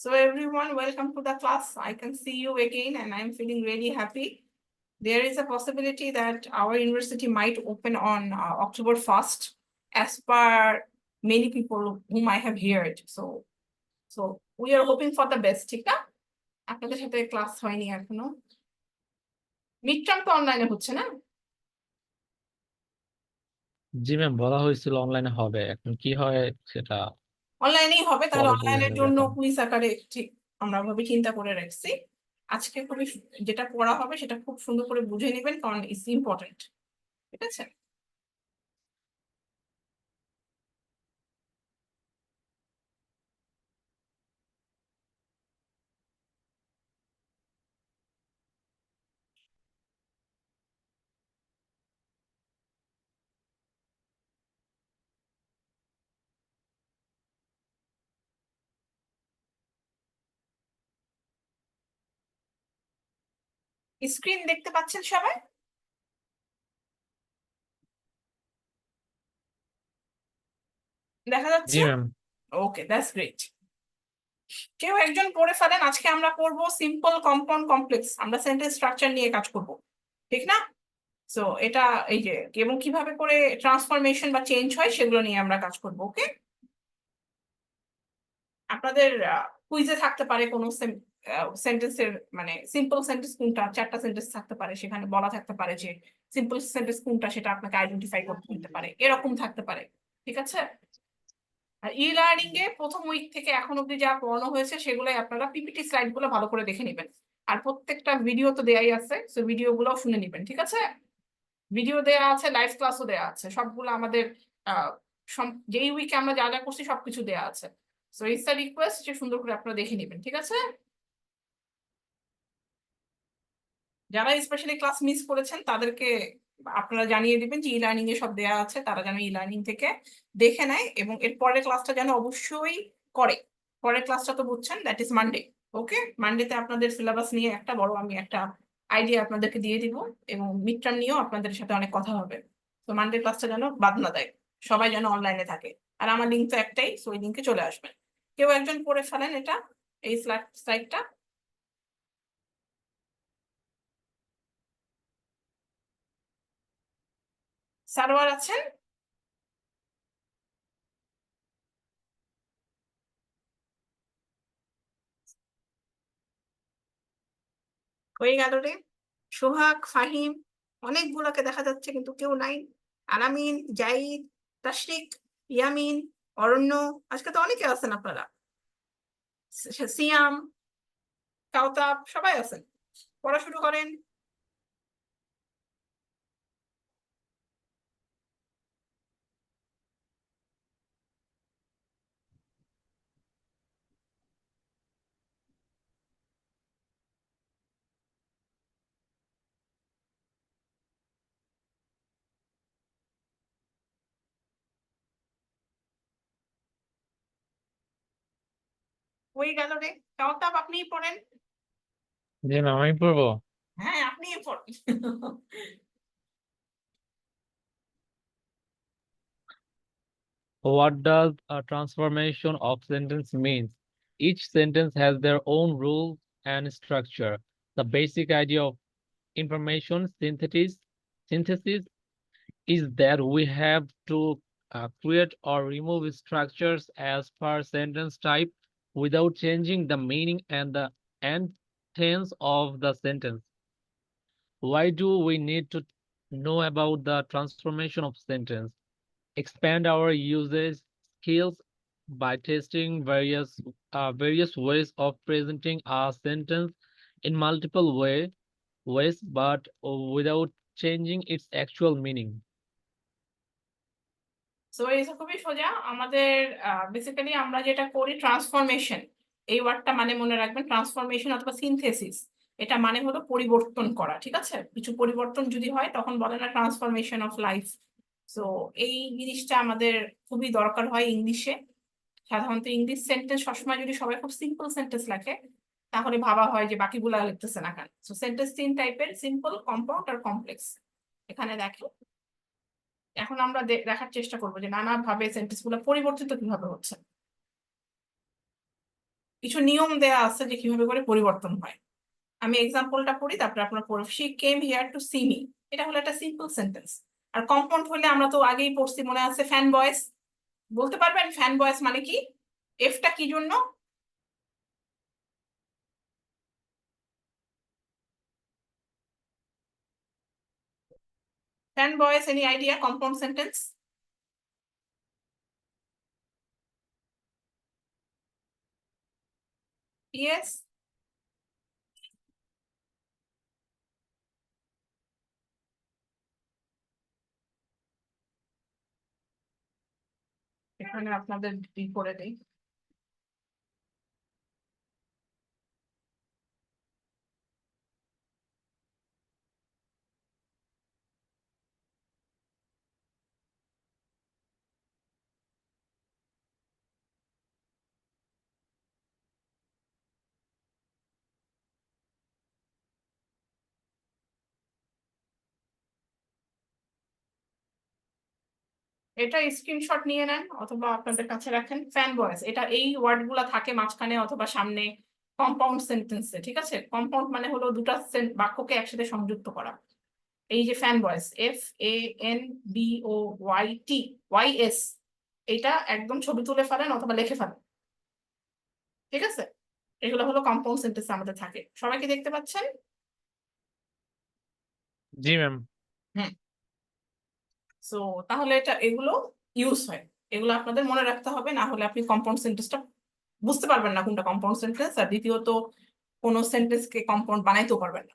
So everyone, welcome to the class. I can see you again and I'm feeling really happy. There is a possibility that our university might open on October 1st, as per many people whom I have heard. So we are hoping for the best, ঠিক না? আপনাদের সাথে class হয়নি এখনো। Mid term তো অনলাইনে হচ্ছে না? জি ম্যাম, বলা হয়েছিল অনলাইনে হবে, এখন কি হয় সেটা অনলাইনেই হবে, তাহলে পরে বোঝা অনলাইনের যাবে। জন্য এখন কুইজ আকারে ঠিক আমরা ভাবে চিন্তা করে রাখছি। আজকে খুবই যেটা পড়া হবে সেটা খুব সুন্দর করে বুঝে নেবেন, কারণ ইটস ইম্পর্টেন্ট। ঠিক আছে? স্ক্রিন দেখতে পাচ্ছেন সবাই? দেখা জি যাচ্ছে? ম্যাম। Okay, that's great. কেউ একজন পড়ে ফেলেন। আজকে আমরা পড়ব সিম্পল, কম্পাউন্ড, কমপ্লেক্স। আমরা সেন্টেন্স স্ট্রাকচার নিয়ে কাজ করব, ঠিক না? সো এটা এই যে এবং কিভাবে করে ট্রান্সফরমেশন বা চেঞ্জ হয় সেগুলো নিয়ে আমরা কাজ করব। ওকে, আপনাদের কুইজে থাকতে পারে কোনো সেন্টেন্সের মানে সিম্পল সেন্টেন্স কোনটা, 4টা সেন্টেন্স থাকতে পারে, সেখানে বলা থাকতে পারে যে সিম্পল সেন্টেন্স কোনটা, সেটা আপনাকে আইডেন্টিফাই করতে হতে পারে, এরকম থাকতে পারে। ঠিক আছে? আর ই লার্নিং এ প্রথম উইক থেকে এখন অব্দি যা পড়ানো হয়েছে সেগুলোই আপনারা পিপিটি স্লাইড গুলো ভালো করে দেখে নেবেন। আর প্রত্যেকটা ভিডিও তো দেয়াই আছে, সো ভিডিও গুলো শুনে নেবেন। ঠিক আছে? ভিডিও দেয়া আছে, লাইভ ক্লাসও দেয়া আছে, সবগুলো আমাদের আহ যেই উইকে আমরা যা যা করছি সবকিছু দেয়া আছে। সো ইটস আ রিকোয়েস্ট যে সুন্দর করে আপনারা দেখে নেবেন। ঠিক আছে? যারা স্পেশালি ক্লাস মিস করেছেন তাদেরকে আপনারা জানিয়ে দিবেন যে ই লার্নিং এ সব দেয়া আছে, তারা যেন ই লার্নিং থেকে দেখে নেয় এবং এর পরের ক্লাসটা যেন অবশ্যই করে। পরের ক্লাসটা তো বুঝছেন, দ্যাট ইজ মানডে। ওকে, মানডেতে আপনাদের সিলেবাস নিয়ে একটা বড় আমি একটা আইডিয়া আপনাদেরকে দিয়ে দিব এবং মিড টার্ম নিয়েও আপনাদের সাথে অনেক কথা হবে। তো মানডে ক্লাসটা যেন বাদ না দেয়, সবাই যেন অনলাইনে থাকে। আর আমার লিঙ্ক তো একটাই, সো ওই লিঙ্কে চলে আসবেন। কেউ একজন পড়ে ফেলেন এটা, এই স্লাইডটা। সারোয়ার আছেন? হয়ে গেল রে। সোহাগ, ফাহিম, অনেকগুলোকে দেখা যাচ্ছে কিন্তু কেউ নাই। আলামিন, জাহিদ, তাশরিক, ইয়ামিন, অরণ্য, আজকে তো অনেকে আছেন আপনারা। সিয়াম, কাউতাব, সবাই আছেন। পড়া শুরু করেন। হয়ে গেল রে। কাউতাব, আপনিই পড়েন। জি ম্যাম, আমি পড়বো। হ্যাঁ, আপনিই পড়েন। What does a transformation of sentence means? Each sentence has their own rules and structure. The basic idea of information synthesis is that we have to create or remove structures as per sentence type without changing the meaning and the end tense of the sentence. Why do we need to know about the transformation of sentence? Expand our usage skills by testing various ways of presenting a sentence in multiple ways, but without changing its actual meaning. So এটা খুবই সোজা। আমাদের basically আমরা যেটা করি transformation, এই ওয়ার্ডটা মানে মনে রাখবেন, ট্রান্সফরমেশন অথবা সিনথেসিস। এটা মানে হলো পরিবর্তন করা। ঠিক আছে? কিছু পরিবর্তন যদি হয় তখন বলে না ট্রান্সফরমেশন অফ লাইফ। সো এই জিনিসটা আমাদের খুবই দরকার হয় ইংলিশে। সাধারণত ইংলিশ সেন্টেন্স সবসময় যদি সবাই খুব সিম্পল সেন্টেন্স লেখে তাহলে ভাবা হয় যে বাকিগুলা লিখতেছে না কেন। সো সেন্টেন্স 3 টাইপের: সিম্পল, কম্পাউন্ড আর কমপ্লেক্স। এখানে দেখো, এখন আমরা দেখার চেষ্টা করবো যে নানাভাবে সেন্টেন্স গুলো পরিবর্তিত কিভাবে হচ্ছে। কিছু নিয়ম দেয়া আছে যে কিভাবে করে পরিবর্তন হয়। আমি এক্সাম্পলটা পড়ি, তারপরে আপনার পড়ব। She came here two see me, এটা হলো একটা সিম্পল সেন্টেন্স। আর কম্পাউন্ড হলে আমরা তো আগেই পড়ছি, মনে আছে, ফ্যান বয়েস। বলতে পারবেন ফ্যান বয়েস মানে কি? এফটা কি জন্য? ফ্যান বয়েস, any idea? Compound sentence. Yes. এখানে আপনাদের করে দেই। এটা স্ক্রিনশট নিয়ে নেন অথবা আপনাদের কাছে রাখেন। ফ্যান বয়েস, এটা এই ওয়ার্ড গুলা থাকে মাঝখানে অথবা সামনে কম্পাউন্ড সেন্টেন্সে, ঠিক আছে? কম্পাউন্ড মানে হলো দুটা বাক্যকে একসাথে সংযুক্ত করা। এই যে ফ্যান বয়েস, FANBOYT এটা একদম ছবি তুলে ফেলেন অথবা লিখে ফেলেন, ঠিক আছে? এগুলো হলো কম্পাউন্ড সেন্টেন্স আমাদের থাকে। সবাই কি দেখতে পাচ্ছেন? জি ম্যাম। হুম। সো তাহলে এগুলো ইউজ হয়, এগুলো আপনাদের মনে রাখতে হবে, না হলে আপনি কম্পাউন্ড সেন্টেন্সটা বুঝতে পারবেন না কোনটা কম্পাউন্ড সেন্টেন্স। আর দ্বিতীয়ত কোনো সেন্টেন্সকে কম্পাউন্ড বানাইতেও পারবেন না।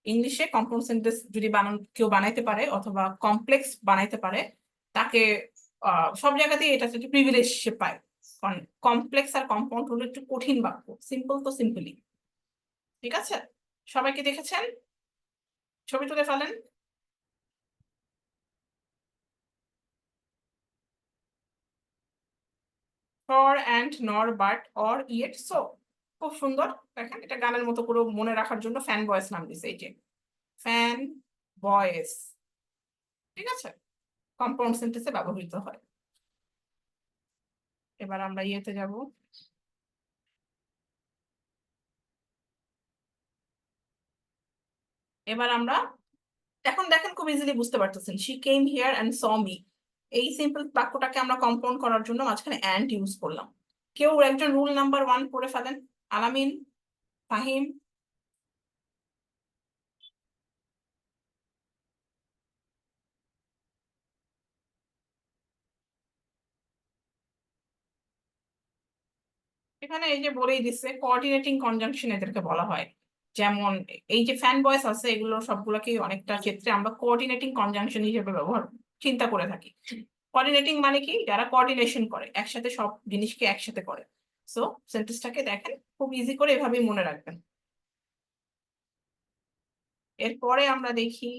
ইংলিশে কম্পাউন্ড সেন্টেন্স যদি কেউ বানাইতে পারে অথবা কমপ্লেক্স বানাইতে পারে, তাকে সব জায়গাতেই এটা একটা প্রিভিলেজ সে পায়। কারণ কমপ্লেক্স আর কম্পাউন্ড হলো একটু কঠিন বাক্য, সিম্পল তো সিম্পলি। ঠিক আছে? সবাইকে দেখেছেন? ছবি তুলে ফেলেন। ফর অ্যান্ড নর বাট অর ইয়েট সো, খুব সুন্দর। দেখেন, এটা গানের মতো করে মনে রাখার জন্য ফ্যান ভয়েস নাম দিছে, এই যে ফ্যান ভয়েস। ঠিক আছে? কম্পাউন্ড সেন্টেন্সে ব্যবহৃত হয়। এবার আমরা ইয়েতে যাব। এবার আমরা এখন দেখেন, খুব ইজিলি বুঝতে পারতেছেন, she came here and saw me. এই সিম্পল বাক্যটাকে আমরা কম্পাউন্ড করার জন্য মাঝখানে অ্যান্ড ইউজ করলাম। কেউ একজন রুল নাম্বার 1 পড়ে ফেলেন। আলামিন, ফাহিম। এখানে এই যে বলেই দিচ্ছে, কোঅর্ডিনেটিং কনজাংশন এদেরকে বলা হয়। যেমন এই যে ফ্যান বয়েস আছে, এগুলো সবগুলোকে অনেকটা ক্ষেত্রে আমরা কোঅর্ডিনেটিং কনজাংশন হিসেবে ব্যবহার চিন্তা করে থাকি। কোঅর্ডিনেটিং মানে কি? যারা কোঅর্ডিনেশন করে, একসাথে সব জিনিসকে একসাথে করে। সো সেন্টেন্সটাকে দেখেন, খুব ইজি করে এভাবেই মনে রাখবেন। এরপরে আমরা দেখি,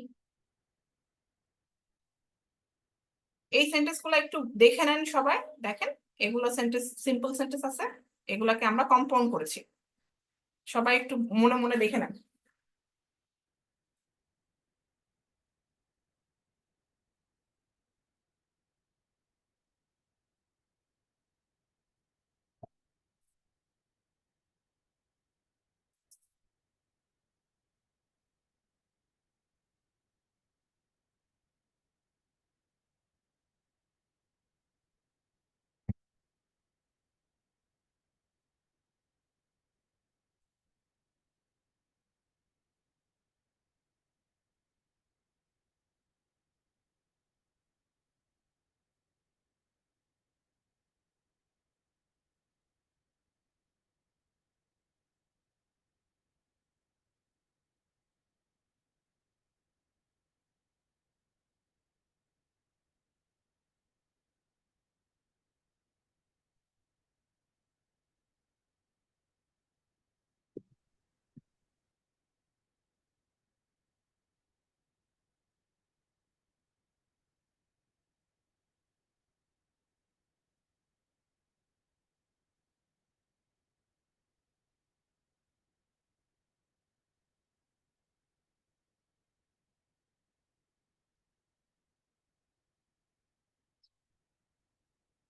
এই সেন্টেন্স গুলো একটু দেখে নেন সবাই। দেখেন, এগুলো সেন্টেন্স, সিম্পল সেন্টেন্স আছে, এগুলাকে আমরা কম্পাউন্ড করেছি। সবাই একটু মনে মনে দেখে নেন।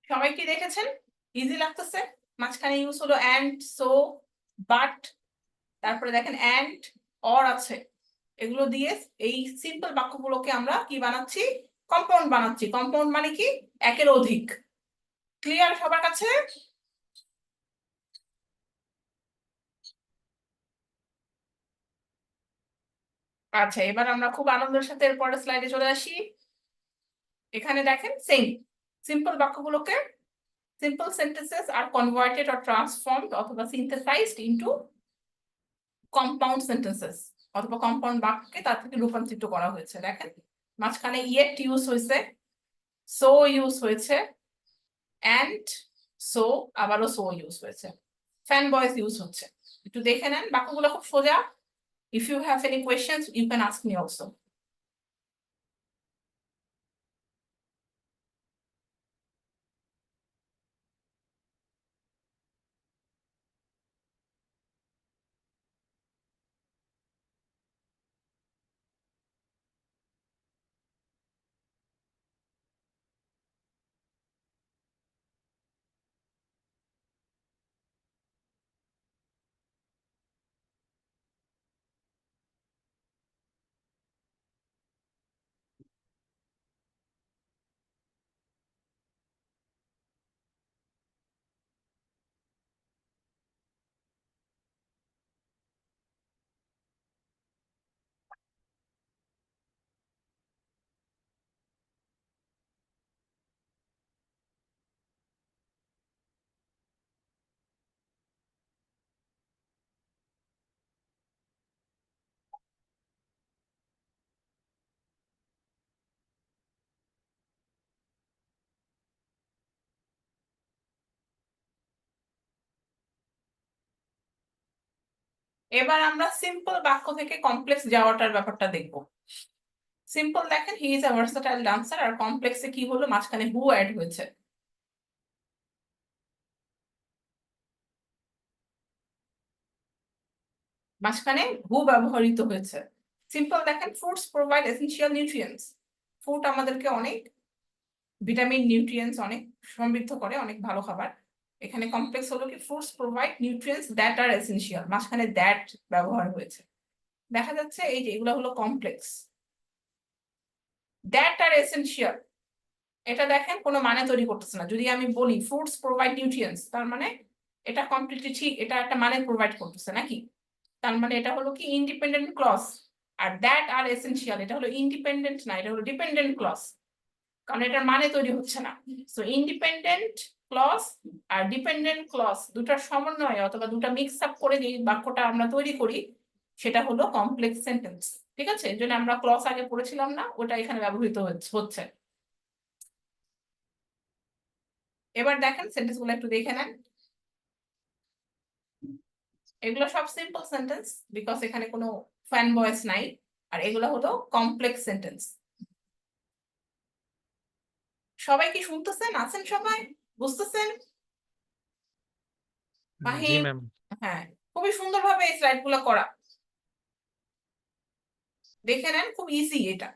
সবাই কি দেখেছেন? ইজি লাগতেছে? মাঝখানে ইউজ হলো অ্যান্ড, সো, বাট, তারপরে দেখেন অ্যান্ড, অর আছে, এগুলো দিয়ে এই সিম্পল বাক্যগুলোকে আমরা কি বানাচ্ছি, কম্পাউন্ড বানাচ্ছি। কম্পাউন্ড মানে কি, একের অধিক। ক্লিয়ার সবার কাছে? আচ্ছা, এবার আমরা খুব আনন্দের সাথে এর পরের স্লাইডে চলে আসি। এখানে দেখেন সেম সিম্পল বাক্যগুলোকে, simple sentences are converted or transformed অথবা সিনথেসাইজড ইনটু কম্পাউন্ড সেন্টেন্সেস অথবা কম্পাউন্ড বাক্যে তার থেকে রূপান্তরিত করা হয়েছে। দেখেন মাঝখানে ইয়েট ইউজ হয়েছে, সো ইউজ হয়েছে, অ্যান্ড, সো, আবারও সো ইউজ হয়েছে, ফ্যান বয়েস ইউজ হচ্ছে। একটু দেখে নেন, বাক্যগুলো খুব সোজা। If you have any questions you can ask me also. এবার আমরা সিম্পল বাক্য থেকে কমপ্লেক্স যাওয়াটার ব্যাপারটা দেখবো। সিম্পল দেখেন he is a versatile dancer, আর কমপ্লেক্সে কি হলো, মাঝখানে হু অ্যাড হয়েছে। মাঝখানে হু ব্যবহৃত হয়েছে। সিম্পল দেখেন fruits provide essential nutrients, fruit আমাদেরকে অনেক ভিটামিন নিউট্রিয়েন্টস অনেক সমৃদ্ধ করে, অনেক ভালো খাবার। এখানে কমপ্লেক্স হলো কি fruits provide nutrients that are essential, মাঝখানে দ্যাট ব্যবহার হয়েছে। দেখা যাচ্ছে এই যে এগুলো হলো কমপ্লেক্স। দ্যাট আর এসেনশিয়াল, এটা দেখেন কোনো মানে তৈরি করতেছে না। যদি আমি বলি ফ্রুটস প্রোভাইড নিউট্রিয়েন্টস, তার মানে এটা কমপ্লিটলি ঠিক, এটা একটা মানে প্রোভাইড করতেছে নাকি? তার মানে এটা হলো কি ইন্ডিপেন্ডেন্ট ক্লজ। আর দ্যাট আর এসেনশিয়াল, এটা হলো ইন্ডিপেন্ডেন্ট না, এটা হলো ডিপেন্ডেন্ট ক্লজ, কারণ এটার মানে তৈরি হচ্ছে না। সো ইন্ডিপেন্ডেন্ট ক্লজ আর ডিপেন্ডেন্ট ক্লজ দুটার সমন্বয়ে অথবা দুটা মিক্স আপ করে যে বাক্যটা আমরা তৈরি করি সেটা হলো কমপ্লেক্স সেন্টেন্স। ঠিক আছে, এর জন্য আমরা ক্লজ আগে পড়েছিলাম না, ওটা এখানে ব্যবহৃত হচ্ছে। এবার দেখেন সেন্টেন্স গুলো একটু দেখে নেন। এগুলো সব সিম্পল সেন্টেন্স বিকজ এখানে কোনো ফ্যান ভয়েস নাই, আর এগুলো হলো কমপ্লেক্স সেন্টেন্স। সবাই কি শুনতেছেন, আছেন সবাই, বুঝতেছেন? জি মাহিম, ম্যাম। হ্যাঁ, খুবই সুন্দরভাবে এই স্লাইড গুলো করা, দেখে নেন, খুব ইজি এটা।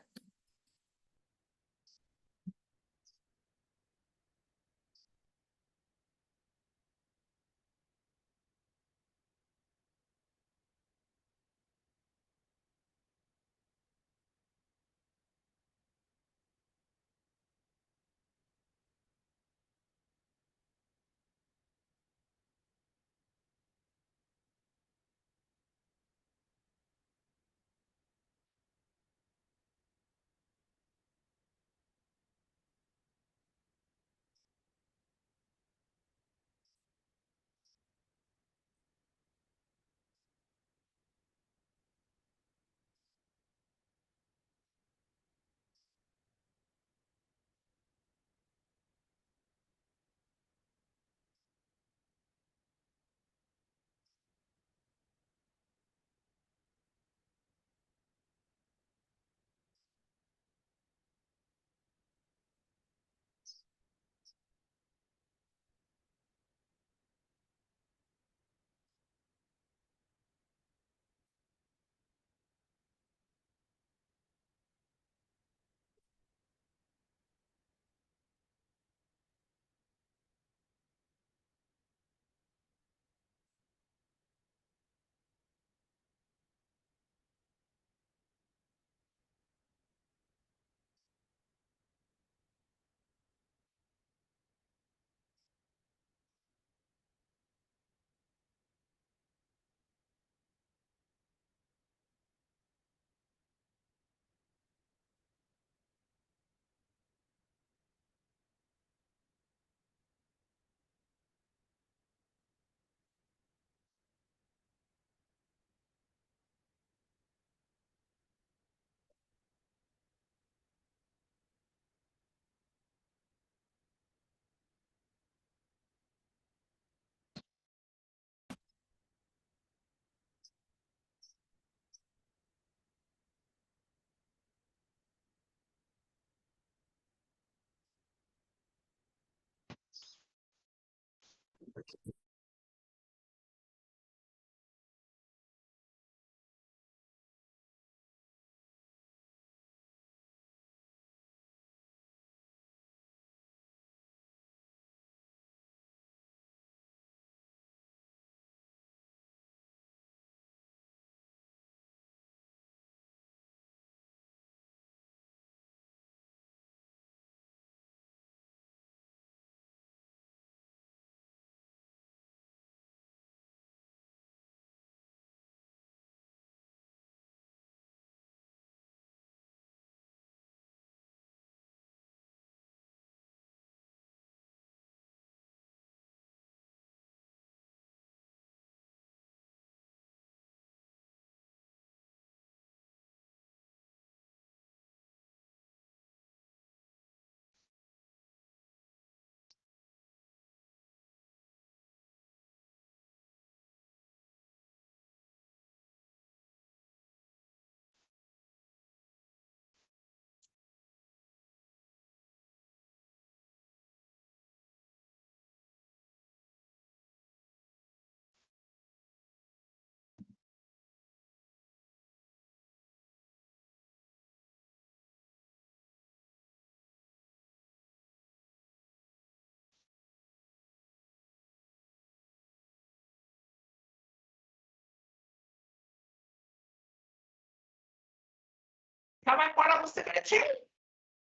সবাই পড়া বুঝতে পেরেছেন?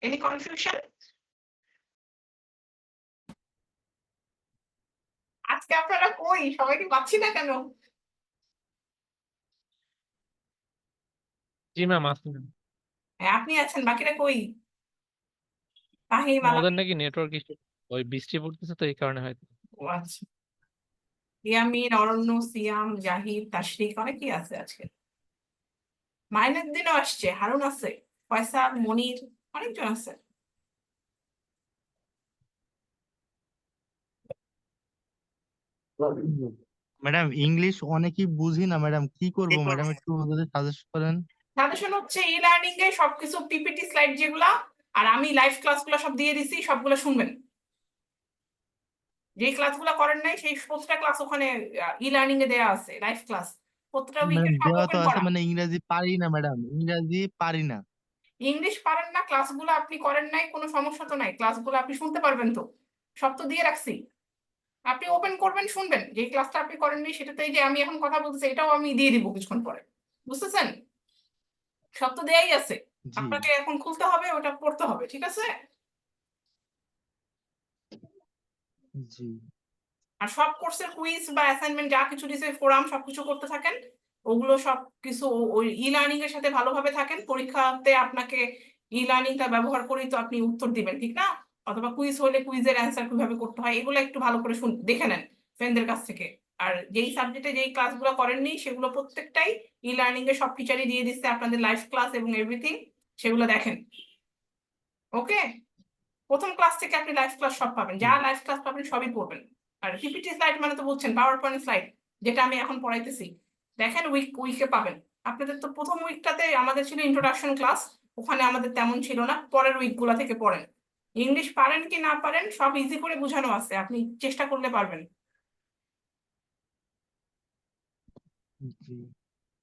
Any confusion? আজকে আপনারা কই? সবাইকে পাচ্ছি না কেন? জি ম্যাম, আসুন। হ্যাঁ, আপনি আছেন, বাকিরা কই? ফাহিম, ওদের আলামিন। নাকি নেটওয়ার্ক ইস্যু, ওই বৃষ্টি পড়তেছে তো এই কারণে হয়তো। ও আচ্ছা। ইয়ামিন, অরণ্য, সিয়াম, জাহিদ, তাশরিক অনেকেই আছে আজকে। মাইনের দিনও আসছে, হারুন আছে, ফয়সাল, মনির, অনেকজন আছে। ম্যাডাম ইংলিশ অনেকই বুঝি না ম্যাডাম, কি করব ম্যাডাম, একটু যদি সাজেস্ট করেন। সাজেশন হচ্ছে ই লার্নিং এ সবকিছু পিপিটি স্লাইড যেগুলা, আর আমি লাইভ ক্লাসগুলো সব দিয়ে দিছি, সবগুলো শুনবেন। যে ক্লাসগুলো করেন নাই সেই প্রতিটা ক্লাস ওখানে ই লার্নিং এ দেয়া আছে, লাইভ ক্লাস প্রতিটা উইকে ম্যাডাম সব দেওয়া তো ওপেন আছে, করা। মানে ইংরেজি পারি না ম্যাডাম, ইংরেজি পারি না। ইংলিশ পারেন না, ক্লাসগুলো আপনি করেন নাই, কোনো সমস্যা তো নাই, ক্লাসগুলো আপনি শুনতে পারবেন তো, সব তো দিয়ে রাখছি। আপনি ওপেন করবেন, শুনবেন, যে ক্লাসটা আপনি করেননি সেটাতে এই যে আমি এখন কথা বলতেছি এটাও আমি দিয়ে দিব কিছুক্ষণ পরে, বুঝতেছেন? সব তো দেয়াই আছে, জি আপনাকে এখন খুলতে হবে, ওটা পড়তে হবে, ঠিক আছে? জি আর সব কোর্সের কুইজ বা অ্যাসাইনমেন্ট যা কিছু দিছে, ফোরাম সবকিছু করতে থাকেন, ওগুলো সব কিছু ওই ই লার্নিং এর সাথে ভালোভাবে থাকেন। পরীক্ষাতে আপনাকে ই লার্নিংটা ব্যবহার করেই তো আপনি উত্তর দিবেন, ঠিক না? অথবা কুইজ হলে কুইজের অ্যান্সার কিভাবে করতে হয় এগুলো একটু ভালো করে দেখে নেন ফ্রেন্ডদের কাছ থেকে। আর যেই সাবজেক্টে যেই ক্লাসগুলো করেননি সেগুলো প্রত্যেকটাই ই লার্নিং এর সব টিচারই দিয়ে দিচ্ছে আপনাদের লাইভ ক্লাস এবং এভরিথিং, সেগুলো দেখেন। ওকে, প্রথম ক্লাস থেকে আপনি লাইভ ক্লাস সব পাবেন, যা লাইভ ক্লাস পাবেন সবই পড়বেন। আর পিপিটি স্লাইড মানে তো বুঝছেন, পাওয়ার পয়েন্ট স্লাইড, যেটা আমি এখন পড়াইতেছি, দেখেন উইকে পাবেন। আপনাদের তো প্রথম উইকটাতে আমাদের ছিল ইন্ট্রোডাকশন ক্লাস, ওখানে আমাদের তেমন ছিল না, পরের উইকগুলো থেকে পড়েন। ইংলিশ পারেন কি না পারেন সব ইজি করে বোঝানো আছে, আপনি চেষ্টা করলে পারবেন। জি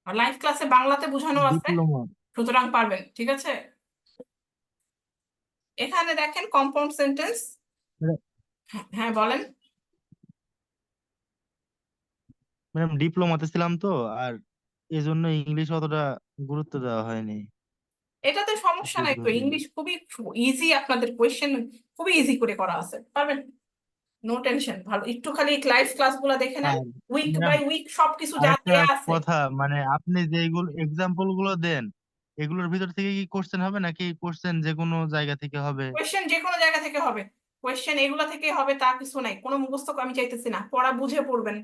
আর লাইভ ক্লাসে বাংলাতে বোঝানো আছে, ডিপ্লোমা। সুতরাং পারবেন, ঠিক আছে? এখানে দেখেন কম্পাউন্ড সেন্টেন্স। হ্যাঁ বলেন। ম্যাডাম ডিপ্লোমাতে ছিলাম তো, আর এই জন্য ইংলিশ অতটা গুরুত্ব দেওয়া হয়নি। এটাতে সমস্যা নাই তো, দীর্ঘদিন। ইংলিশ খুবই ইজি, আপনাদের কোয়েশ্চেন খুবই ইজি করে করা আছে, পারবেন, নো টেনশন। ভালো, একটু খালি লাইভ ক্লাস গুলা দেখে নেন, আর উইক ম্যাডাম বাই উইক সবকিছু যা আরেকটা দেয়া আছে। কথা, মানে আপনি যেগুলো এক্সাম্পল গুলো দেন, এগুলোর ভিতর থেকে কি কোশ্চেন হবে নাকি কোশ্চেন যে কোনো জায়গা থেকে হবে? কোয়েশ্চেন যে কোনো জায়গা থেকে হবে, কোয়েশ্চেন এগুলা থেকে হবে তা কিছু নাই, কোনো মুখস্থ আমি চাইতেছি না, পড়া বুঝে পড়বেন।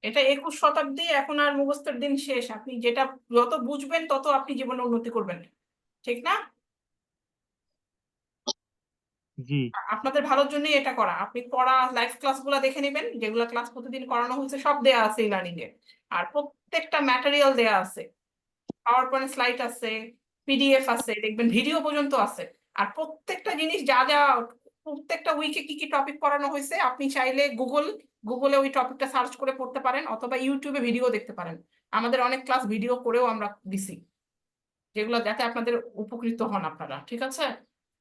এটা 21 শতাব্দী, এখন আর মুখস্থের দিন শেষ, আপনি যেটা যত বুঝবেন তত আপনি জীবনে উন্নতি করবেন, ঠিক না? জি আপনাদের ভালোর জন্যই এটা করা, আপনি পড়া লাইভ ক্লাস গুলা দেখে নেবেন, যেগুলো ক্লাস প্রতিদিন করানো হয়েছে সব দেয়া আছে এই লার্নিং এ। আর প্রত্যেকটা ম্যাটেরিয়াল দেয়া আছে, পাওয়ার পয়েন্ট স্লাইড আছে, পিডিএফ আছে, দেখবেন ভিডিও পর্যন্ত আছে। আর প্রত্যেকটা জিনিস যা যা প্রত্যেকটা উইকে কি কি টপিক পড়ানো হয়েছে আপনি চাইলে গুগলে ওই টপিকটা সার্চ করে পড়তে পারেন, অথবা ইউটিউবে ভিডিও দেখতে পারেন। আমাদের অনেক ক্লাস ভিডিও করেও আমরা দিছি, যেগুলো যাতে আপনাদের উপকৃত হন আপনারা। ঠিক আছে,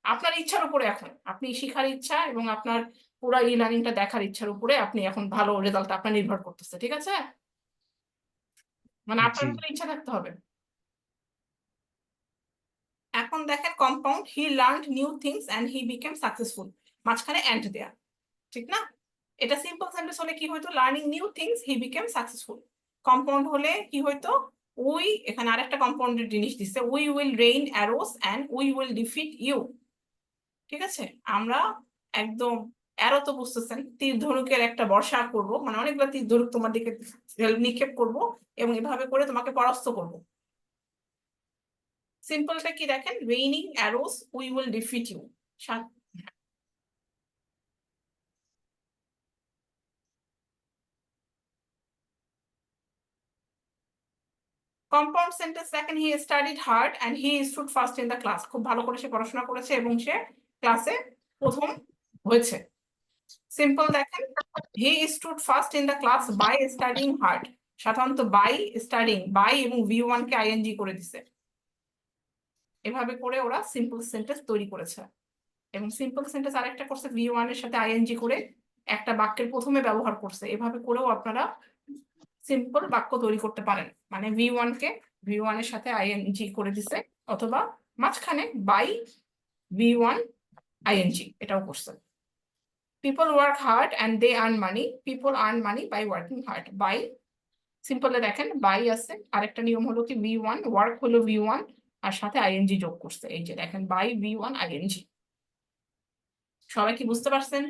আপনার ইচ্ছার উপরে এখন আপনি শিখার ইচ্ছা এবং আপনার পুরো ই লার্নিংটা দেখার ইচ্ছার উপরে আপনি এখন ভালো রেজাল্ট আপনার নির্ভর করতেছে। ঠিক আছে, মানে আপনার জি ভিতরে ইচ্ছা থাকতে হবে। এখন দেখেন compound, he learned new things and he became successful, মাঝখানে অ্যান্ড দেয়া, ঠিক না? এটা সিম্পল সেন্টেন্স হলে কি হইতো, learning new things he became successful. Compound হলে কি হইতো, উই, এখানে আরেকটা কম্পাউন্ডের জিনিস দিচ্ছে, we will rain arrows and we will defeat you. ঠিক আছে, আমরা একদম অ্যারো তো বুঝতেছেন, তীর ধনুকের একটা বর্ষা করব, মানে অনেকগুলো তীর ধনুক তোমার দিকে নিক্ষেপ করব এবং এভাবে করে তোমাকে পরাস্ত করব। সিম্পলটা কি দেখেন, raining arrows we will defeat you. Compound sentence দেখেন, he studied hard and he stood first in the class, খুব ভালো করে সে পড়াশোনা করেছে এবং সে ক্লাসে প্রথম হয়েছে। সিম্পল দেখেন, he stood first in the class by studying hard, সাধারণত বাই স্টাডিং, বাই এবং V1 কে আইএনজি করে দিছে। এভাবে করে ওরা সিম্পল সেন্টেন্স তৈরি করেছে। এবং সিম্পল সেন্টেন্স আরেকটা করছে, V1 এর সাথে আইএনজি করে একটা বাক্যের প্রথমে ব্যবহার করছে। এভাবে করেও আপনারা সিম্পল বাক্য তৈরি করতে পারেন, মানে V1 এর সাথে আইএনজি করে দিছে, অথবা মাঝখানে বাই V1 আইএনজি, এটাও করছে। People work hard and they earn money, people earn money by working hard. By সিম্পলে দেখেন বাই আছে, আরেকটা নিয়ম হলো কি V1, ওয়ার্ক হলো V1 আর সাথে আইএনজি যোগ করছে, এই যে দেখেন বাই V1 আইএনজি। সবাই কি বুঝতে পারছেন?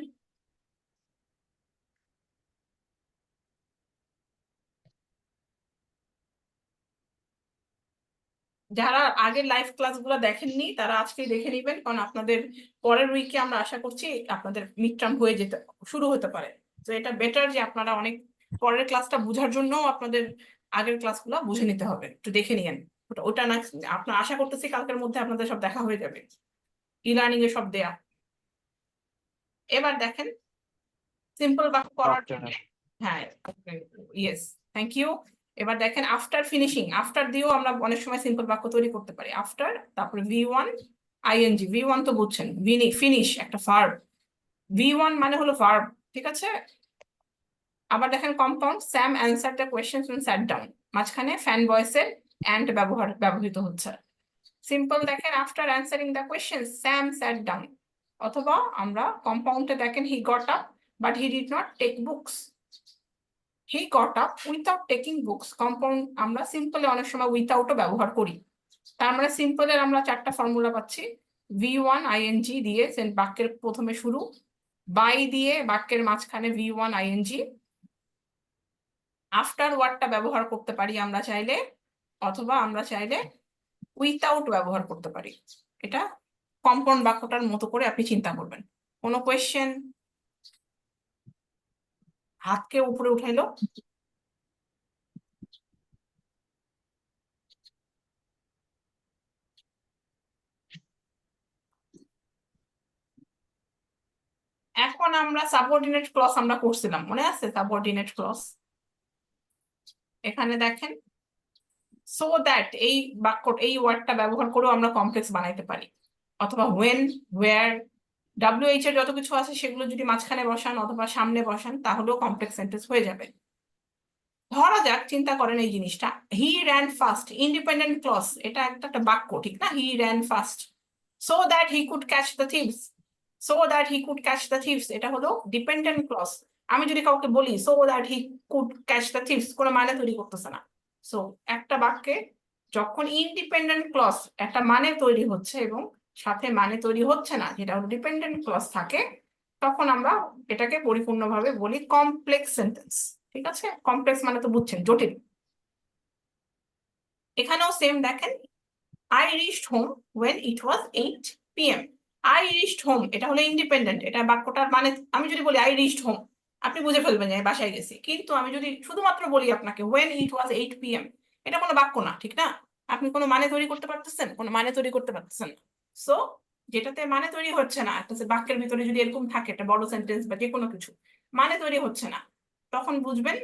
যারা আগের লাইভ ক্লাসগুলো দেখেননি তারা আজকে দেখে নেবেন, কারণ আপনাদের পরের উইকে আমরা আশা করছি আপনাদের মিড টার্ম হয়ে যেতে শুরু হতে পারে। তো এটা বেটার যে আপনারা অনেক পরের ক্লাসটা বোঝার জন্য আপনাদের আগের ক্লাসগুলো বুঝে নিতে হবে, একটু দেখে নিয়েন। ওটা না, আপনার আশা করতেছি কালকের মধ্যে আপনাদের সব দেখা হয়ে যাবে, ই লার্নিং এ সব দেয়া। এবার দেখেন সিম্পল বাক্য করার জন্য, হ্যাঁ ইয়েস, থ্যাংক ইউ। এবার দেখেন আফটার ফিনিশিং, আফটার দিয়েও আমরা অনেক সময় সিম্পল বাক্য তৈরি করতে পারি। আফটার, তারপরে V1 আইএনজি, V1 তো বুঝছেন, ফিনিশ একটা ভার্ব, V1 মানে হলো ভার্ব। ঠিক আছে, আবার দেখেন compound, Sam answer the question and sat down, মাঝখানে ফ্যান ভয়েসের অ্যান্ড ব্যবহৃত হচ্ছে। সিম্পল দেখেন, after answering the question Sam sat down, অথবা আমরা কম্পাউন্ডে দেখেন he got up but he did not take books, he got up without taking books. Compound আমরা সিম্পলে অনেক সময় উইথাউটও ব্যবহার করি। তার মানে সিম্পলের আমরা চারটা ফর্মুলা পাচ্ছি, V1 আইএনজি দিয়ে বাক্যের প্রথমে শুরু, বাই দিয়ে বাক্যের মাঝখানে V1 আইএনজি, আফটার ওয়ার্ডটা ব্যবহার করতে পারি আমরা চাইলে, অথবা আমরা চাইলে উইথাউট ব্যবহার করতে পারি। এটা কম্পাউন্ড বাক্যটার মতো করে আপনি চিন্তা করবেন। কোনো কোয়েশ্চেন? হাতকে উপরে উঠাইলো। এখন আমরা সাবঅর্ডিনেট ক্লজ আমরা করছিলাম, মনে আছে সাবঅর্ডিনেট ক্লজ? এখানে দেখেন সো দ্যাট, এই বাক্য এই ওয়ার্ডটা ব্যবহার করেও আমরা কমপ্লেক্স বানাইতে পারি, অথবা হোয়েন, ওয়্যার, WH এর যত কিছু আছে সেগুলো যদি মাঝখানে বসান অথবা সামনে বসান তাহলেও কমপ্লেক্স সেন্টেন্স হয়ে যাবে। ধরা যাক, চিন্তা করেন এই জিনিসটা, he ran fast, independent clause, এটা একটা বাক্য ঠিক না, he ran fast, so that he could catch the thieves, so that he could catch the thieves, এটা হলো ডিপেন্ডেন্ট ক্লজ। আমি যদি কাউকে বলি so that he could catch the thieves, কোনো মানে তৈরি করতেছে না। সো একটা বাক্যে যখন ইন্ডিপেন্ডেন্ট ক্লজ একটা মানে তৈরি হচ্ছে এবং সাথে মানে তৈরি হচ্ছে না, যেটা হলো ডিপেন্ডেন্ট ক্লজ থাকে, তখন আমরা এটাকে পরিপূর্ণভাবে বলি কমপ্লেক্স সেন্টেন্স। ঠিক আছে, কমপ্লেক্স মানে তো বুঝছেন জটিল। এখানেও সেম দেখেন, I reached home when it was 8 PM। I reached home এটা হলো ইন্ডিপেন্ডেন্ট, এটা বাক্যটার মানে আমি যদি বলি আই রিচড হোম, আপনি বুঝে ফেলবেন যে আমি বাসায় গেছি। কিন্তু আমি যদি শুধুমাত্র বলি আপনাকে ওয়েন ইট ওয়াজ 8 PM, এটা কোনো বাক্য না, ঠিক না? আপনি কোনো মানে তৈরি করতে পারতেছেন? কোনো মানে তৈরি করতে পারতেছেন না। সো যেটাতে মানে তৈরি হচ্ছে না, একটা বাক্যের ভিতরে যদি এরকম থাকে একটা বড় সেন্টেন্স বা যে কোনো কিছু মানে তৈরি হচ্ছে না, তখন বুঝবেন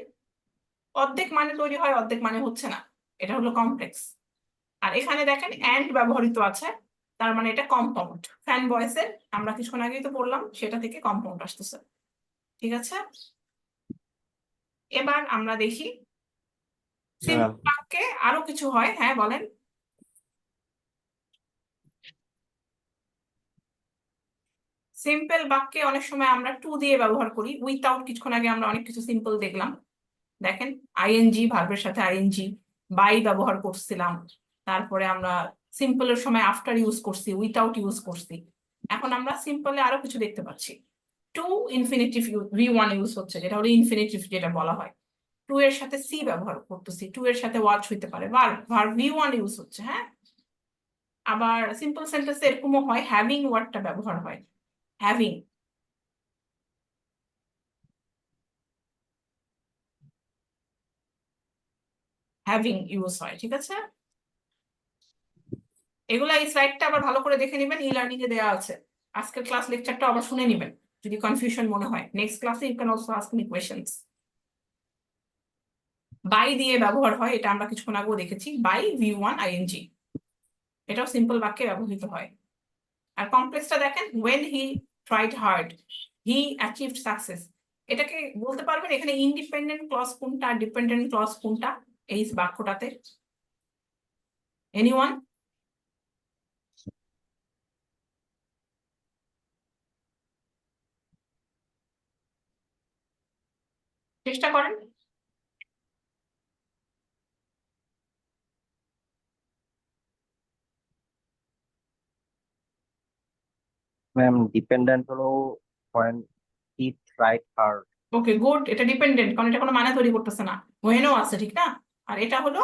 অর্ধেক মানে তৈরি হয় অর্ধেক মানে হচ্ছে না, এটা হলো কমপ্লেক্স। আর এখানে দেখেন অ্যান্ড ব্যবহৃত আছে, তার মানে এটা কম্পাউন্ড। ফ্যান ভয়েসের আমরা কিছুক্ষণ আগেই তো বললাম, সেটা থেকে কম্পাউন্ড আসতেছে। ঠিক আছে, এবার আমরা দেখি সিম্পল বাক্যে আরো কিছু হয়। হ্যাঁ বলেন। সিম্পল বাক্যে অনেক সময় আমরা টু দিয়ে ব্যবহার করি, উইথাউট। কিছুক্ষণ আগে আমরা অনেক কিছু সিম্পল দেখলাম। দেখেন আইএনজি, ভার্বের সাথে আইএনজি, বাই ব্যবহার করছিলাম। তারপরে আমরা সিম্পলের সময় আফটার ইউজ করছি, উইথাউট ইউজ করছি। এখন আমরা সিম্পলে আরো কিছু দেখতে পাচ্ছি। টু ইনফিনিটিভ V1 ইউজ হচ্ছে, যেটা হলো ইনফিনিটিভ যেটা বলা হয়। টু এর সাথে সি ব্যবহার করতেছি, টু এর সাথে ওয়াচ হইতে পারে, ভার্ব V1 ইউজ হচ্ছে। হ্যাঁ, আবার সিম্পল সেন্টেন্সে এরকমও হয় হ্যাভিং ওয়ার্ডটা ব্যবহার হয়। হ্যাভিং, হ্যাভিং ইউজ হয়। ঠিক আছে, এগুলা এই স্লাইডটা আবার ভালো করে দেখে নেবেন, ই লার্নিং এ দেওয়া আছে। আজকের ক্লাস লেকচারটা আবার শুনে নেবেন, যদি কনফিউশন মনে হয় নেক্সট ক্লাসে you can also ask me questions. By দিয়ে ব্যবহার হয়, এটা আমরা কিছুক্ষণ আগেও দেখেছি, বাই V1 ING, এটাও সিম্পল বাক্যে ব্যবহৃত হয়। আর কমপ্লেক্সটা দেখেন, when he tried hard he achieved success। এটাকে বলতে পারবেন এখানে ইন্ডিপেন্ডেন্ট ক্লজ কোনটা, ডিপেন্ডেন্ট ক্লজ কোনটা এই বাক্যটাতে? এনিওয়ান? চেষ্টা করেন। ম্যাম ডিপেন্ডেন্ট হলো when he tried hard। Okay good, এটা ডিপেন্ডেন্ট কারণ এটা কোনো মানে তৈরি করতেছে না, ওয়েনও আছে, ঠিক না? আর এটা হলো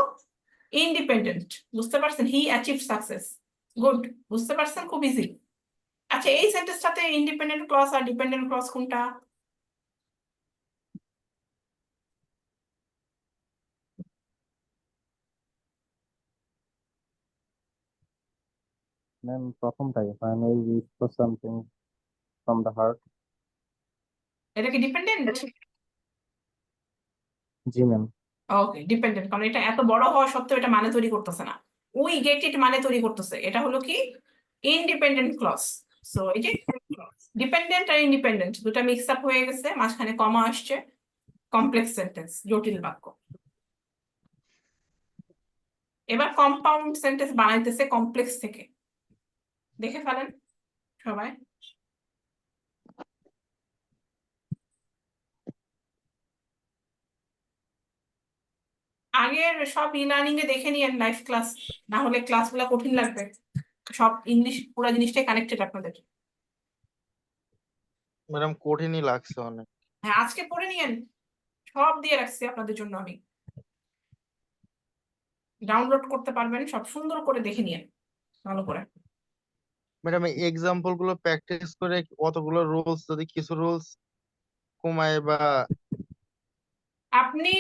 ইন্ডিপেন্ডেন্ট, বুঝতে পারছেন? হি অ্যাচিভ সাকসেস। গুড, বুঝতে পারছেন, খুব ইজি। আচ্ছা, এই সেন্টেন্সটাতে ইন্ডিপেন্ডেন্ট ক্লজ আর ডিপেন্ডেন্ট ক্লজ কোনটা? ম্যাম প্রথমটাই when we wish for something from the heart। এটা কি ডিপেন্ডেন্ট? জি ম্যাম। ওকে, ডিপেন্ডেন্ট কারণ এটা এত বড় হওয়া সত্ত্বেও এটা মানে তৈরি করতেছে না, উই গেট ইট মানে তৈরি করতেছে। এটা হলো কি ইনডিপেন্ডেন্ট ক্লজ। সো এই যে ডিপেন্ডেন্ট আর ইন্ডিপেন্ডেন্ট দুটা মিক্স আপ হয়ে গেছে, মাঝখানে কমা আসছে, কমপ্লেক্স সেন্টেন্স, জটিল বাক্য। এবার কম্পাউন্ড সেন্টেন্স বানাইতেছে কমপ্লেক্স থেকে, দেখে ফেলেন সবাই। আগের সব ই লার্নিং এ দেখে নিয়েন লাইভ ক্লাস, না হলে ক্লাসগুলো কঠিন লাগবে। সব ইংলিশ পুরো জিনিসটাই কানেক্টেড আপনাদের। ম্যাডাম কঠিনই লাগছে অনেক। হ্যাঁ, আজকে পড়ে নিয়েন, সব দিয়ে রাখছি আপনাদের জন্য আমি। ডাউনলোড করতে পারবেন, সব সুন্দর করে দেখে নিয়েন ভালো করে। ম্যাডাম এই এক্সাম্পল গুলো প্র্যাকটিস করে অতগুলো রুলস যদি কিছু রুলস কমায় বা আপনি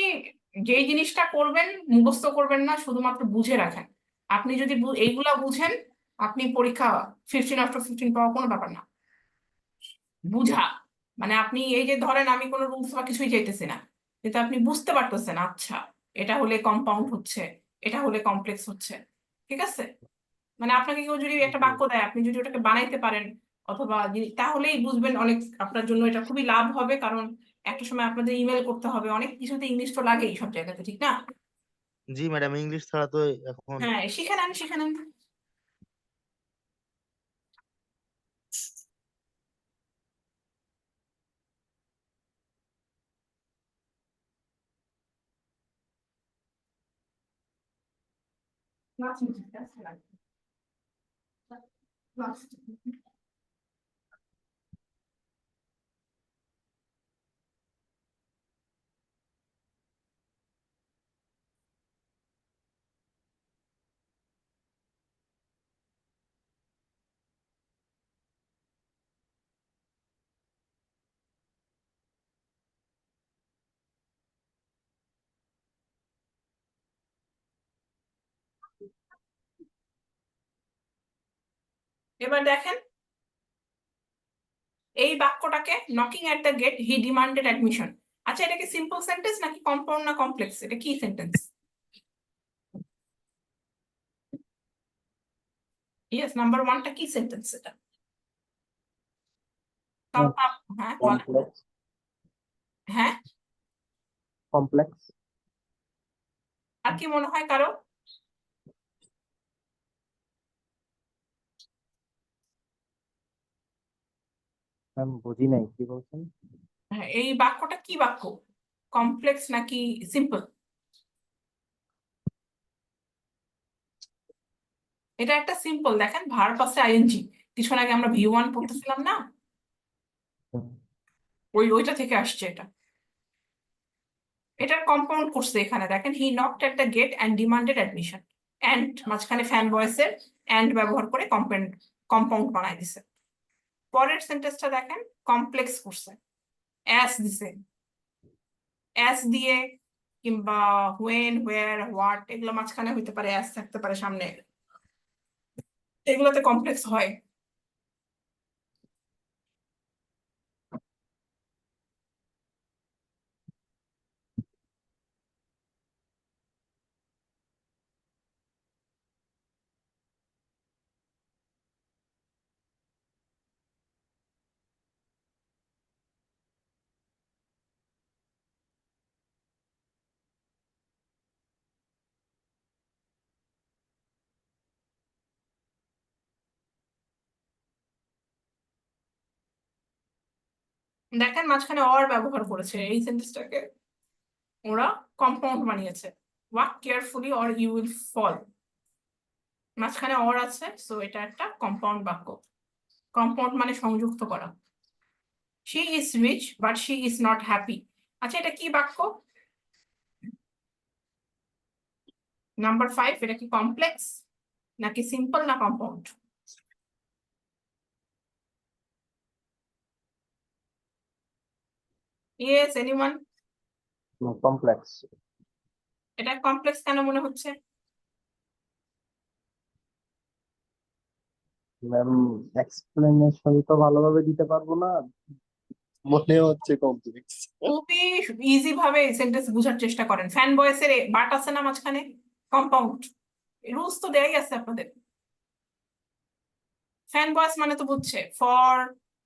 যেই জিনিসটা করবেন মুখস্থ করবেন না, শুধুমাত্র বুঝে রাখেন। আপনি যদি এইগুলা বুঝেন, আপনি পরীক্ষা 15/15 পাওয়া কোনো ব্যাপার না। বুঝা মানে আপনি এই যে ধরেন আমি কোনো রুলস বা কিছুই চাইতেছি না, কিন্তু আপনি বুঝতে পারতেছেন আচ্ছা এটা হলে কম্পাউন্ড হচ্ছে, এটা হলে কমপ্লেক্স হচ্ছে। ঠিক আছে, মানে আপনাকে কেউ যদি একটা বাক্য দেয়, আপনি যদি ওটাকে বানাইতে পারেন অথবা তাহলেই বুঝবেন অনেক, আপনার জন্য এটা খুবই লাভ হবে। কারণ একটা সময় আপনাদের ইমেল করতে হবে, অনেক কিছুতে ইংলিশ তো লাগেই সব জায়গাতে, ঠিক না? জি ম্যাডাম ইংলিশ ছাড়া তো এখন হ্যাঁ, শিখে নেন শিখে নেন। এবার দেখেন এই বাক্যটাকে knocking at the gate he demanded admission. আচ্ছা, এটা কি সিম্পল সেন্টেন্স নাকি কম্পাউন্ড না কমপ্লেক্স? এটা কি সেন্টেন্স? ইয়েস, নাম্বার ওয়ানটা কি সেন্টেন্স? এটা হ্যাঁ বলেন। Complex. হ্যাঁ, Complex. আর কি মনে হয় কারো? ম্যাম বুঝি নাই কি বলছেন? হ্যাঁ, এই বাক্যটা কি বাক্য? কমপ্লেক্স নাকি সিম্পল? এটা একটা সিম্পল, দেখেন ভার্ব আছে আইএনজি। কিছুক্ষণ আগে আমরা V1 পড়তেছিলাম না, ওইটা থেকে আসছে এটা। এটার কম্পাউন্ড করছে এখানে, দেখেন he knocked at the gate and demanded admission. And মাঝখানে ফ্যান ভয়েসের অ্যান্ড ব্যবহার করে কম্পাউন্ড বানাই দিছে। পরের সেন্টেন্সটা দেখেন, কমপ্লেক্স করছে, অ্যাস দিছে। অ্যাস দিয়ে কিংবা হোয়েন, হোয়ার, হোয়াট এগুলো মাঝখানে হইতে পারে, অ্যাস থাকতে পারে সামনে, এগুলোতে কমপ্লেক্স হয়। দেখেন মাঝখানে অর ব্যবহার করেছে, এই সেন্টেন্সটাকে ওরা কম্পাউন্ড বানিয়েছে। Walk carefully or you will fall, মাঝখানে অর আছে, সো এটা একটা কম্পাউন্ড বাক্য। কম্পাউন্ড মানে সংযুক্ত করা। She is rich but she is not happy. আচ্ছা, এটা কি বাক্য? নাম্বার 5, এটা কি কমপ্লেক্স নাকি সিম্পল না কম্পাউন্ড? Yes, anyone? কমপ্লেক্স। এটা কমপ্লেক্স কেন মনে হচ্ছে? ম্যাম এক্সপ্লেনেশন তো ভালোভাবে দিতে পারবো না, মনে হচ্ছে কমপ্লেক্স। খুবই ইজি ভাবে সেন্টেন্স বুঝার চেষ্টা করেন। ফ্যান বয়েসের বাট আছে না মাঝখানে, কম্পাউন্ড। রুলস তো দেয়াই আছে আপনাদের। ফ্যান বয়েস মানে তো বুঝছে, ফর,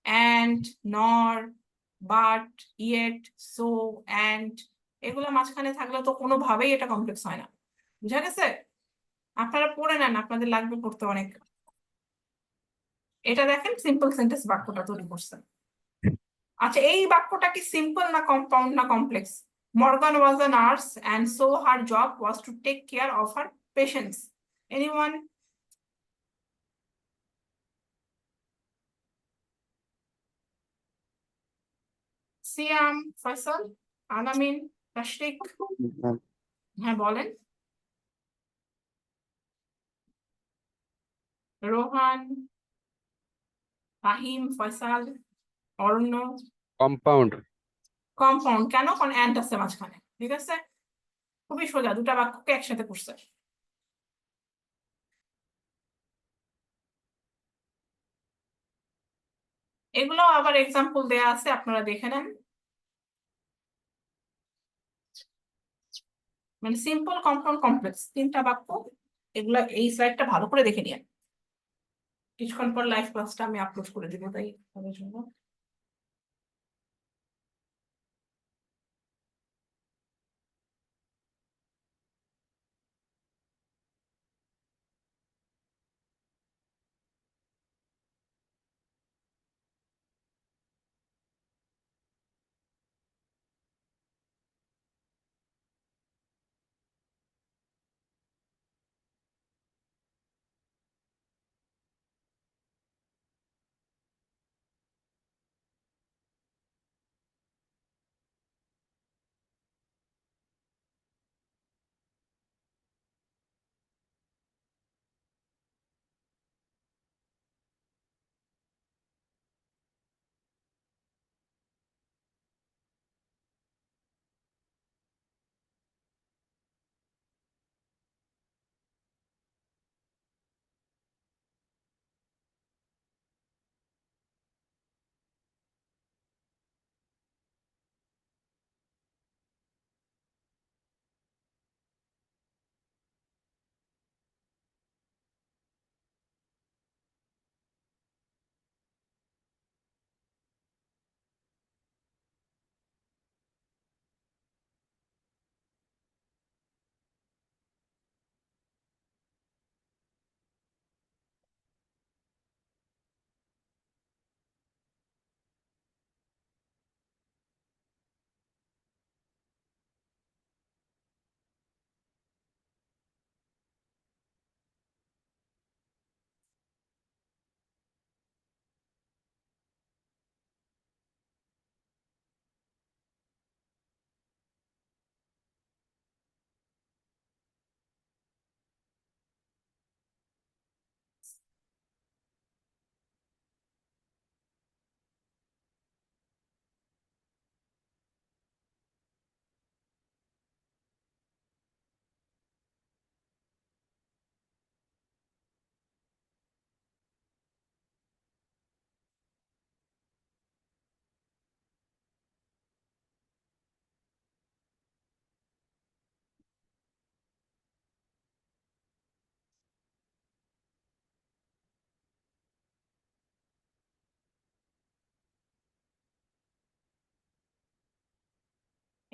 অ্যান্ড, নর, বাট, ইয়েট, সো, অ্যান্ড, এগুলো মাঝখানে থাকলে তো কোনোভাবেই এটা কমপ্লেক্স হয় না। বুঝা গেছে? আপনারা পড়ে নেন, আপনাদের লাগবে পড়তে অনেক। এটা দেখেন সিম্পল সেন্টেন্স বাক্যটা তৈরি করছে। আচ্ছা, এই বাক্যটা কি সিম্পল না কম্পাউন্ড না complex? Morgan was a nurse and so her job was to take care of her patients. Anyone? সিয়াম, ফয়সাল, আলামিন, তাশরিক? হ্যাঁ বলেন। রোহান, ফাহিম, ফয়সাল, অরণ্য? কম্পাউন্ড। কম্পাউন্ড কেন? কারণ অ্যান্ড আছে মাঝখানে। ঠিক আছে, খুবই সোজা, দুটা বাক্যকে একসাথে করছে। এগুলো আবার এক্সাম্পল দেয়া আছে, আপনারা দেখে নেন। মানে সিম্পল, কম্পাউন্ড, কমপ্লেক্স, তিনটা বাক্য। এগুলা এই স্লাইডটা ভালো করে দেখে নিন। কিছুক্ষণ পর লাইভ ক্লাসটা আমি আপলোড করে দিব, তাই তাদের জন্য।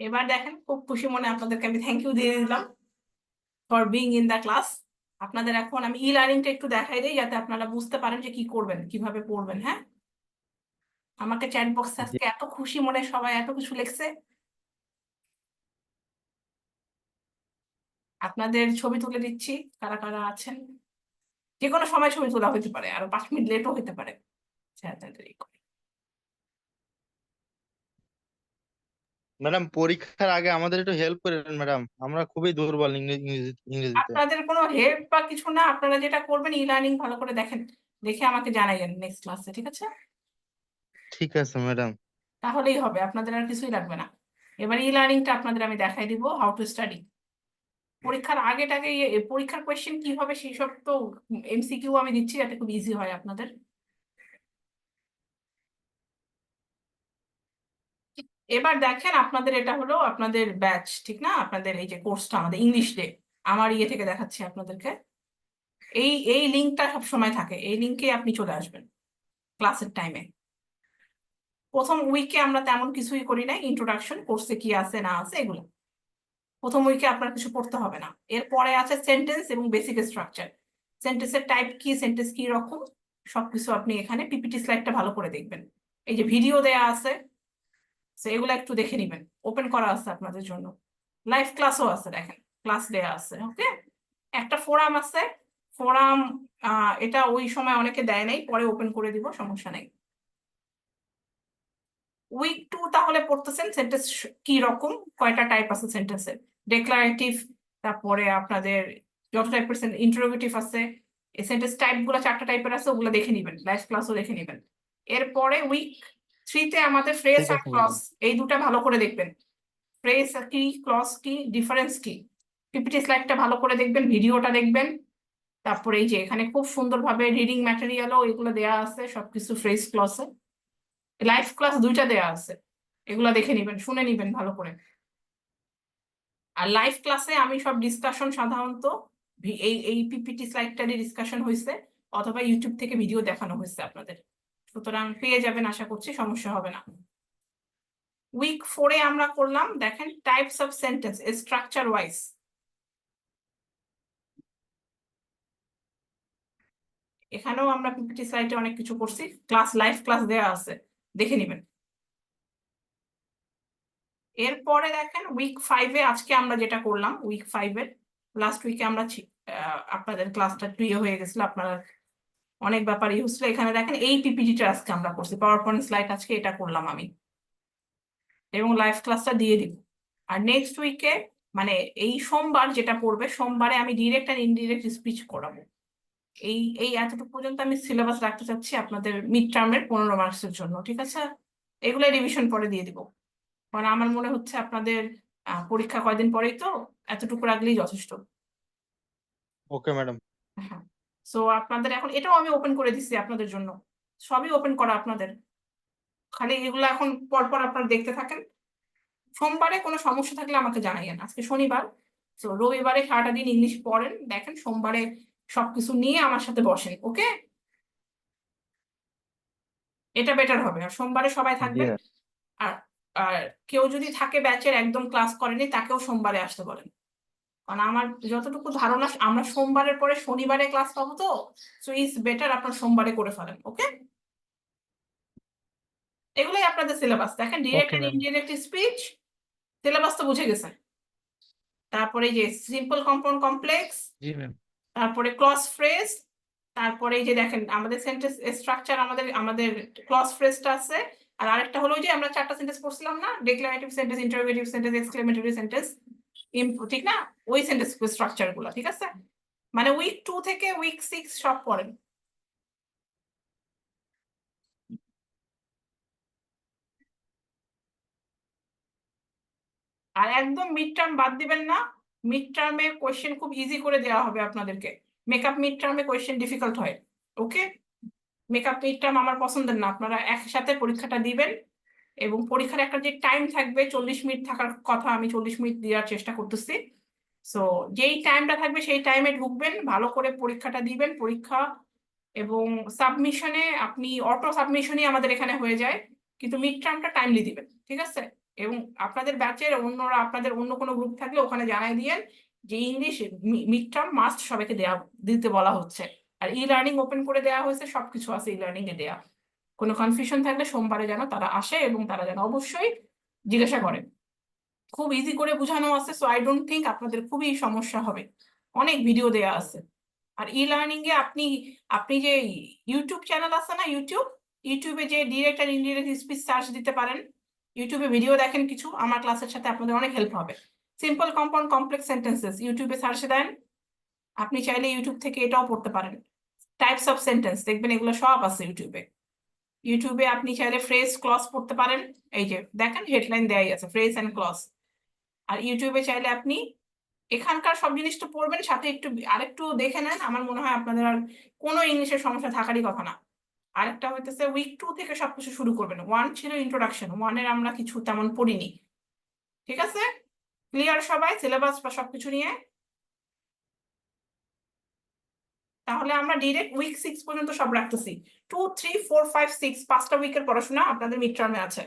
এবার দেখেন খুব খুশি মনে আপনাদেরকে আমি থ্যাংক ইউ দিয়ে দিলাম for being in the class. আপনাদের এখন আমি ই লার্নিংটা একটু দেখাই দিই যাতে আপনারা বুঝতে পারেন যে কি করবেন, কিভাবে পড়বেন। হ্যাঁ, আমাকে চ্যাট বক্সে আজকে এত খুশি মনে সবাই এত কিছু লিখছে। আপনাদের ছবি তুলে দিচ্ছি কারা কারা আছেন। যে কোনো সময় ছবি তোলা হতে পারে, আরো 5 মিনিট লেটও হতে পারে। তাড়াতাড়ি করে। ম্যাডাম পরীক্ষার আগে আমাদের একটু হেল্প করেন ম্যাডাম, আমরা খুবই দুর্বল ইংরেজিতে। আপনাদের কোনো হেল্প বা কিছু না, আপনারা যেটা করবেন ই লার্নিং ভালো করে দেখেন, দেখে আমাকে জানাইয়েন নেক্সট ক্লাসে, ঠিক আছে? ঠিক আছে ম্যাডাম। তাহলেই হবে, আপনাদের আর কিছুই লাগবে না। এবার ই লার্নিংটা আপনাদের আমি দেখাই দিব হাউ টু স্টাডি। পরীক্ষার আগেটাকে পরীক্ষার কোয়েশ্চেন কি হবে সেই সব তো এমসিকিউ আমি দিচ্ছি যাতে খুব ইজি হয় আপনাদের। এবার দেখেন আপনাদের এটা হলো আপনাদের ব্যাচ, ঠিক না? আপনাদের এই যে কোর্সটা আমাদের ইংলিশ ডে, আমার ইয়ে থেকে দেখাচ্ছি আপনাদেরকে। এই লিঙ্কটা সব সময় থাকে, এই লিঙ্কে আপনি চলে আসবেন ক্লাসের টাইমে। প্রথম উইকে আমরা তেমন কিছুই করি না, ইন্ট্রোডাকশন কোর্সে কি আছে না আছে এগুলো। প্রথম উইকে আপনার কিছু পড়তে হবে না। এরপরে আছে সেন্টেন্স এবং বেসিক স্ট্রাকচার। সেন্টেন্সের টাইপ কি, সেন্টেন্স কি রকম, সবকিছু আপনি এখানে পিপিটি স্লাইডটা ভালো করে দেখবেন। এই যে ভিডিও দেয়া আছে, তো এগুলো একটু দেখে নিবেন, ওপেন করা আছে আপনাদের জন্য। লাইভ ক্লাসও আছে, দেখেন ক্লাস দেয়া আছে। ওকে, একটা ফোরাম আছে, ফোরাম এটা ওই সময় অনেকে দেয় নাই, পরে ওপেন করে দিব, সমস্যা নেই। উইক 2 তাহলে পড়তেছেন সেন্টেন্স কি রকম, কয়টা টাইপ আছে সেন্টেন্সের, ডেক্লারেটিভ, তারপরে আপনাদের যত টাইপের ইন্টারোগেটিভ আছে। এই সেন্টেন্স টাইপ গুলো 4টা টাইপের আছে, ওগুলো দেখে নিবেন, লাইভ ক্লাসও দেখে নিবেন। এরপরে উইক 3-তে আমাদের ফ্রেজ ঠিক আর আছে ক্লজ, ম্যাডাম। এই দুটা ভালো করে দেখবেন। ফ্রেজ কি, ক্লজ কি, ডিফারেন্স কি, পিপিটি স্লাইডটা ভালো করে দেখবেন, ভিডিওটা দেখবেন। তারপরে এই যে এখানে খুব সুন্দরভাবে রিডিং ম্যাটেরিয়ালও এগুলো দেয়া আছে সবকিছু ফ্রেজ ক্লজে। লাইভ ক্লাস 2টা দেয়া আছে, এগুলা দেখে নিবেন, শুনে নিবেন ভালো করে। আর লাইভ ক্লাসে আমি সব ডিসকাশন সাধারণত এই পিপিটি স্লাইডটারই ডিসকাশন হয়েছে, অথবা ইউটিউব থেকে ভিডিও দেখানো হয়েছে আপনাদের, সুতরাং পেয়ে যাবেন, আশা করছি সমস্যা হবে না। উইক 4-এ আমরা করলাম, দেখেন types of sentence structure wise. এখানেও আমরা পিপিটি স্লাইডে অনেক কিছু করছি, ক্লাস লাইভ ক্লাস দেয়া আছে, দেখে নিবেন। এরপরে দেখেন উইক 5-এ আজকে আমরা যেটা করলাম, উইক 5-এর লাস্ট উইকে আমরা আপনাদের ক্লাসটা ক্লিয়ার হয়ে গেছিল, আপনারা অনেক ব্যাপার ইউজ হচ্ছিল। এখানে দেখেন এই পিপিটিটা আজকে আমরা করছি, পাওয়ার পয়েন্ট স্লাইড আজকে এটা করলাম আমি, এবং লাইভ ক্লাসটা দিয়ে দিব। আর নেক্সট উইকে মানে এই সোমবার যেটা পড়বে, সোমবারে আমি ডিরেক্ট আর ইনডিরেক্ট স্পিচ করাবো। এই এতটুকু পর্যন্ত আমি সিলেবাস রাখতে চাচ্ছি আপনাদের মিড টার্মের 15 মার্কসের জন্য, ঠিক আছে? এগুলো রিভিশন পরে দিয়ে দিব, কারণ আমার মনে হচ্ছে আপনাদের পরীক্ষা কয়দিন পরেই, তো এতটুকু রাখলেই যথেষ্ট। Okay madam. হ্যাঁ, সো আপনাদের এখন এটাও আমি ওপেন করে দিচ্ছি আপনাদের জন্য, সবই ওপেন করা আপনাদের, খালি এগুলো এখন পরপর আপনারা দেখতে থাকেন। সোমবারে কোনো সমস্যা থাকলে আমাকে জানাইয়েন, আজকে শনিবার, তো রবিবারে সারাটা দিন ইংলিশ পড়েন, দেখেন সোমবারে সবকিছু নিয়ে আমার সাথে বসেন। ওকে, এটা বেটার হবে। আর সোমবারে সবাই জি থাকবেন। আর আর কেউ যদি থাকে ব্যাচের একদম ক্লাস করেনি, তাকেও সোমবারে আসতে বলেন, কারণ আমার যতটুকু ধারণা আমরা সোমবারের পরে শনিবারে ক্লাস পাবো, তো সো ইটস বেটার আপনার সোমবারে করে ফেলেন। ওকে, এগুলোই আপনাদের সিলেবাস। দেখেন direct okay and ma'am. Indirect speech syllabus তো বুঝে গেছেন। তারপরে এই যে সিম্পল কম্পাউন্ড কমপ্লেক্স, জি ম্যাম। তারপরে ক্লজ ফ্রেজ, তারপরে এই যে দেখেন আমাদের সেন্টেন্স স্ট্রাকচার, আমাদের ক্লজ ফ্রেজটা আছে। আর আরেকটা হলো যে আমরা 4টা সেন্টেন্স পড়ছিলাম না, declarative sentence, interrogative sentence, exclamatory sentence, ঠিক না? ওই সেন্টেন্স স্ট্রাকচার গুলো, ঠিক আছে? মানে উইক 2 থেকে উইক 6 সব পড়েন। আর একদম মিড টার্ম বাদ দিবেন না, মিড টার্মে কোয়েশ্চেন খুব ইজি করে দেওয়া হবে আপনাদেরকে। মেকআপ মিড টার্মে কোয়েশ্চেন ডিফিকাল্ট হয়। ওকে, মেকআপ মিড টার্ম আমার পছন্দের না, আপনারা একসাথে পরীক্ষাটা দিবেন, এবং পরীক্ষার একটা যে টাইম থাকবে 40 মিনিট থাকার কথা, আমি 40 মিনিট দেওয়ার চেষ্টা করতেছি। সো যেই টাইমটা থাকবে সেই টাইমে ঢুকবেন, ভালো করে পরীক্ষাটা দিবেন। পরীক্ষা এবং সাবমিশনে আপনি অটো সাবমিশনই আমাদের এখানে হয়ে যায়, কিন্তু মিড টার্মটা টাইমলি দিবেন, ঠিক আছে? এবং আপনাদের ব্যাচের অন্যরা আপনাদের অন্য কোনো গ্রুপ থাকলে ওখানে জানাই দিয়েন যে ইংলিশ মিড টার্ম মাস্ট সবাইকে দিতে বলা হচ্ছে। আর ই লার্নিং ওপেন করে দেওয়া হয়েছে, সবকিছু আছে ই লার্নিং এ দেওয়া। কোনো কনফিউশন থাকলে সোমবারে যেন তারা আসে এবং তারা যেন অবশ্যই জিজ্ঞাসা করেন। খুব ইজি করে বোঝানো আছে, সো আই ডোন্ট থিঙ্ক আপনাদের খুবই সমস্যা হবে। অনেক ভিডিও দেয়া আছে। আর ই লার্নিং এ আপনি আপনি যে ইউটিউব চ্যানেল আছে না, ইউটিউবে যে ডিরেক্ট আর ইনডিরেক্ট স্পিচ সার্চ দিতে পারেন, ইউটিউবে ভিডিও দেখেন কিছু, আমার ক্লাসের সাথে আপনাদের অনেক হেল্প হবে। সিম্পল কম্পাউন্ড কমপ্লেক্স সেন্টেন্সেস ইউটিউবে সার্চ দেন, আপনি চাইলে ইউটিউব থেকে এটাও পড়তে পারেন। টাইপস অফ সেন্টেন্স দেখবেন, এগুলো সব আছে ইউটিউবে। ইউটিউবে আপনি চাইলে ফ্রেজ ক্লজ পড়তে পারেন, এই যে দেখেন হেডলাইন দেয়াই আছে ফ্রেজ এন্ড ক্লজ। আর ইউটিউবে চাইলে আপনি এখানকার সব জিনিস তো পড়বেন, সাথে একটু আরেকটু দেখে নেন, আমার মনে হয় আপনাদের আর কোনো ইংলিশের সমস্যা থাকারই কথা না। আরেকটা হইতেছে উইক 2 থেকে সবকিছু শুরু করবেন। 1 ছিল ইন্ট্রোডাকশন, 1 এর আমরা কিছু তেমন পড়িনি। ঠিক আছে, ক্লিয়ার সবাই সিলেবাস বা সবকিছু নিয়ে? তাহলে আমরা ডিরেক্ট উইক 6 পর্যন্ত সব রাখতেছি। 2, 3, 4, 5, 6 5টা উইকের পড়াশোনা আপনাদের মিড টার্মে আছে।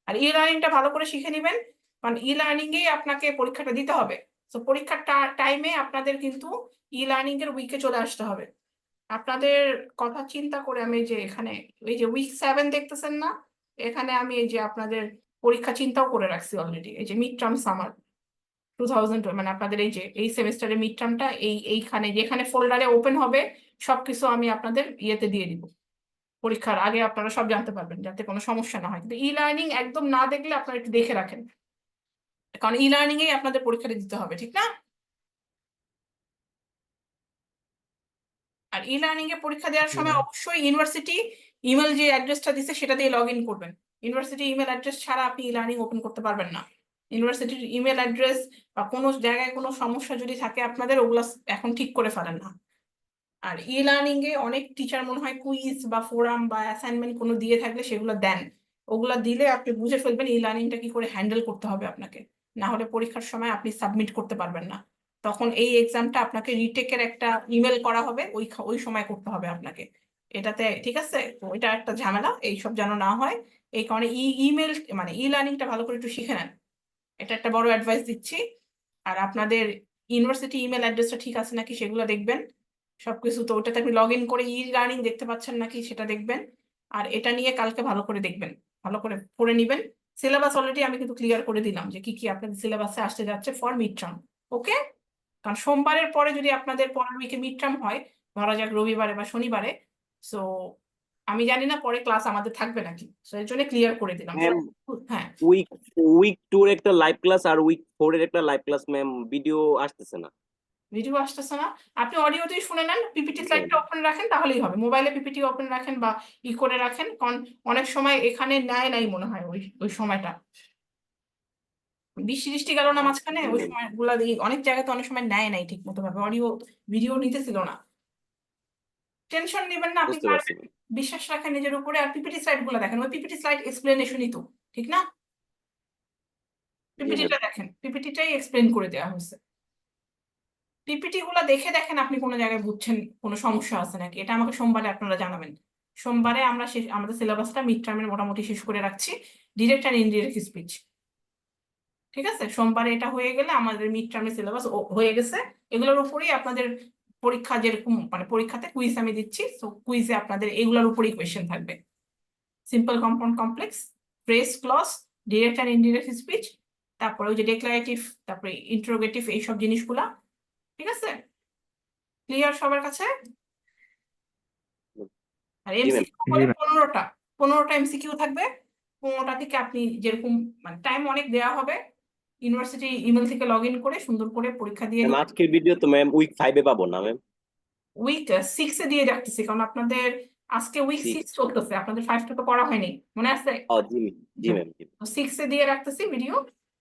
আর ই লার্নিংটা ভালো করে শিখে নেবেন, কারণ ই লার্নিং এ আপনাকে পরীক্ষাটা দিতে হবে। তো পরীক্ষার টাইমে আপনাদের কিন্তু ই লার্নিং এর উইকে চলে আসতে হবে। আপনাদের কথা চিন্তা করে আমি যে এখানে এই যে উইক 7 দেখতেছেন না, এখানে আমি এই যে আপনাদের পরীক্ষা চিন্তাও করে রাখছি অলরেডি। এই যে মিড টার্ম সামার 2000, মানে আপনাদের এই যে এই সেমিস্টারের মিড টার্মটা এইখানে যেখানে ফোল্ডারে ওপেন হবে সবকিছু আমি আপনাদের ইয়েতে দিয়ে দিব। পরীক্ষার আগে আপনারা সব জানতে পারবেন, যাতে কোনো সমস্যা না হয়। কিন্তু ই লার্নিং একদম না দেখলে আপনারা একটু দেখে রাখেন, কারণ ই লার্নিং এই আপনাদের পরীক্ষাটা দিতে হবে, ঠিক না? আর ই লার্নিং এ পরীক্ষা দেওয়ার সময় অবশ্যই ইউনিভার্সিটি ইমেল যে অ্যাড্রেসটা দিচ্ছে সেটা দিয়ে লগ ইন করবেন। ইউনিভার্সিটি ইমেল অ্যাড্রেস ছাড়া আপনি ই লার্নিং ওপেন করতে পারবেন না। ইউনিভার্সিটির ইমেল অ্যাড্রেস বা কোনো জায়গায় কোনো সমস্যা যদি থাকে আপনাদের, ওগুলা এখন ঠিক করে ফেলেন না। আর ই লার্নিং এ অনেক টিচার মনে হয় কুইজ বা ফোরাম বা অ্যাসাইনমেন্ট কোনো দিয়ে থাকলে সেগুলো দেন, ওগুলা দিলে আপনি বুঝে ফেলবেন ই লার্নিংটা কি করে হ্যান্ডেল করতে হবে আপনাকে। না হলে পরীক্ষার সময় আপনি সাবমিট করতে পারবেন না। তখন এই এক্সামটা আপনাকে রিটেকের একটা ইমেল করা হবে, ওই সময় করতে হবে আপনাকে এটাতে। ঠিক আছে, তো এটা একটা ঝামেলা, এইসব যেন না হয়। এই কারণে ইমেল মানে ই লার্নিংটা ভালো করে একটু শিখে নেন, এটা একটা বড় অ্যাডভাইস দিচ্ছি। আর আপনাদের ইউনিভার্সিটি ইমেল অ্যাড্রেসটা ঠিক আছে নাকি সেগুলো দেখবেন সবকিছু। তো ওটাতে আপনি লগ ইন করে ই লার্নিং দেখতে পাচ্ছেন নাকি সেটা দেখবেন। আর এটা নিয়ে কালকে ভালো করে দেখবেন, ভালো করে পড়ে নিবেন। সিলেবাস অলরেডি আমি কিন্তু ক্লিয়ার করে দিলাম যে কি কি আপনাদের সিলেবাসে আসতে যাচ্ছে ফর মিড টার্ম। ওকে, কারণ সোমবারের পরে যদি আপনাদের পরের উইকে মিড টার্ম হয়, ধরা যাক রবিবারে বা শনিবারে, সো আমি জানি না পরে ক্লাস আমাদের থাকবে নাকি, সো এর জন্য ক্লিয়ার করে দিলাম। ম্যাম হ্যাঁ, উইক 2 এর একটা লাইভ ক্লাস আর উইক 4 এর একটা লাইভ ক্লাস ম্যাম, ভিডিও আসতেছে না। ভিডিও আসতেছে না, আপনি অডিওতেই শুনে নেন, পিপিটি স্লাইডটা ওপেন রাখেন তাহলেই হবে। মোবাইলে পিপিটি ওপেন রাখেন বা ই করে রাখেন, কারণ অনেক সময় এখানে নেয় নাই মনে হয় ওই সময়টা। বৃষ্টি গেল না মাঝখানে, ওই সময় গুলা অনেক জায়গাতে অনেক সময় নেয় নাই ঠিক মতো ভাবে, অডিও ভিডিও নিতেছিল না। টেনশন নেবেন না, আপনি বুঝতে পারছি পারবেন, বিশ্বাস রাখেন নিজের উপরে। আর পিপিটি স্লাইড গুলো দেখেন, ওই পিপিটি স্লাইড এক্সপ্লেনেশনই তো, ঠিক না? পিপিটিটা দেখেন, পিপিটিটাই এক্সপ্লেন করে দেওয়া হয়েছে। পিপিটি গুলা দেখে দেখেন আপনি কোনো জায়গায় বুঝছেন কোনো সমস্যা আছে নাকি, এটা আমাকে সোমবারে আপনারা জানাবেন। সোমবারে আমরা আমাদের সিলেবাসটা মিড টার্মের মোটামুটি শেষ করে রাখছি, ডিরেক্ট আর ইনডিরেক্ট স্পিচ। ঠিক আছে, সোমবারে এটা হয়ে গেলে আমাদের মিড টার্মের সিলেবাস হয়ে গেছে। এগুলোর উপরেই আপনাদের পরীক্ষা, যেরকম মানে পরীক্ষাতে কুইজ আমি দিচ্ছি, তো কুইজে আপনাদের এগুলোর উপরেই কোয়েশ্চেন থাকবে। Simple compound complex, phrase clause, direct আর ইনডিরেক্ট স্পিচ, তারপরে ওই যে ডেক্লারেটিভ, তারপরে ইন্টারোগেটিভ, এইসব জিনিসগুলা। ঠিক আছে, ক্লিয়ার সবার কাছে? আর এমসিকিউ বলে 15টা এমসিকিউ থাকবে। 15টা থেকে আপনি যেরকম, মানে টাইম অনেক দেওয়া হবে, ইউনিভার্সিটি ইমেল থেকে লগ ইন করে সুন্দর করে পরীক্ষা দিয়ে ম্যাম আজকের ভিডিও তো ম্যাম উইক 5 এ পাবো না ম্যাম? উইক 6 এ দিয়ে রাখতেছি, কারণ আপনাদের আজকে উইক 6 চলতেছে, আপনাদের 5টা তো করা হয়নি, মনে আছে? ও জি ম্যাম। 6 এ দিয়ে রাখতেছি ভিডিও,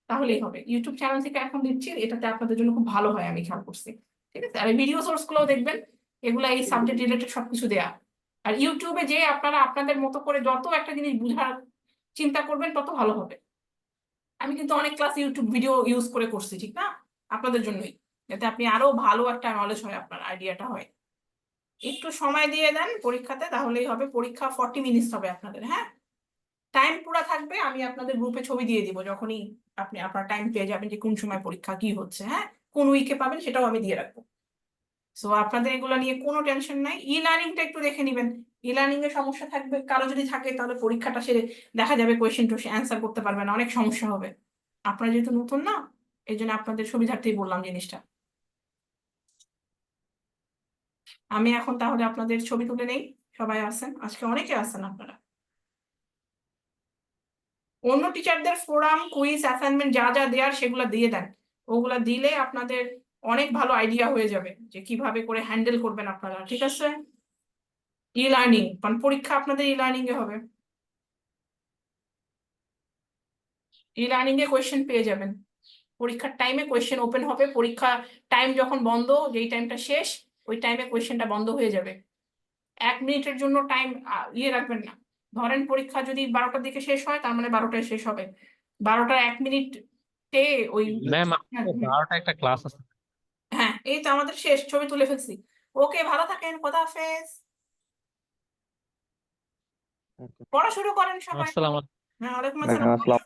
তাহলেই হবে। ইউটিউব চ্যানেল থেকে এখন দিচ্ছি, এটাতে আপনাদের জন্য খুব ভালো হয় আমি খেয়াল করছি। ঠিক আছে, আর ভিডিও সোর্স গুলো দেখবেন, এগুলা এই সাবজেক্ট রিলেটেড সবকিছু দেয়া। আর ইউটিউবে যে আপনারা আপনাদের মতো করে যত একটা জিনিস বুঝার চিন্তা করবেন তত ভালো হবে। আমি কিন্তু অনেক ক্লাস ইউটিউব ভিডিও ইউজ করে করছি, ঠিক না? আপনাদের জন্যই, যাতে আপনি আরো ভালো একটা নলেজ হয়, আপনার আইডিয়াটা হয়। একটু সময় দিয়ে দেন পরীক্ষাতে, তাহলেই হবে। পরীক্ষা 40 মিনিটস হবে আপনাদের। হ্যাঁ, টাইম পুরা থাকবে, আমি আপনাদের গ্রুপে ছবি দিয়ে দিব যখনই আপনি আপনার টাইম পেয়ে যাবেন যে কোন সময় পরীক্ষা কি হচ্ছে, হ্যাঁ কোন উইকে পাবেন সেটাও আমি দিয়ে রাখবো। সো আপনাদের এগুলো নিয়ে কোনো টেনশন নাই। ই লার্নিংটা একটু দেখে নিবেন, ই লার্নিং এর সমস্যা থাকবে কারো যদি থাকে তাহলে পরীক্ষাটা সেরে দেখা যাবে কোয়েশ্চেন টোশ্চেন অ্যান্সার করতে পারবে না, অনেক সমস্যা হবে। আপনারা যেহেতু নতুন না, এই জন্য আপনাদের সুবিধার্থেই বললাম জিনিসটা। আমি এখন তাহলে আপনাদের ছবি তুলে নেই, সবাই আছেন, আজকে অনেকে আছেন আপনারা। অন্য টিচারদের ফোরাম কুইজ অ্যাসাইনমেন্ট যা যা দেওয়ার সেগুলো দিয়ে দেন, ওগুলা দিলে আপনাদের অনেক ভালো আইডিয়া হয়ে যাবে যে কিভাবে করে হ্যান্ডেল করবেন আপনারা, ঠিক আছে? ই লার্নিং, কারণ পরীক্ষা আপনাদের ই লার্নিং এ হবে, ই লার্নিং এ কোয়েশ্চেন পেয়ে যাবেন। পরীক্ষার টাইমে কোয়েশ্চেন ওপেন হবে, পরীক্ষা টাইম যখন বন্ধ, যেই টাইমটা শেষ ওই টাইমে কোয়েশ্চেনটা বন্ধ হয়ে যাবে। 1 মিনিটের জন্য টাইম ইয়ে রাখবেন না। ধরেন পরীক্ষা যদি 12টার দিকে শেষ হয়, তার মানে 12টায় শেষ হবে, 12টার 1 মিনিটে ওই ম্যাম, হ্যাঁ, 12টা একটা ক্লাস আছে। হ্যাঁ এই তো আমাদের শেষ, ছবি তুলে ফেলছি। ওকে, ভালো থাকেন, খোদা হাফেজ। পড়া শুরু করেন সবাই। আসসালামু হ্যাঁ, ওয়ালাইকুম ম্যাম আসসালাম। আসসালাম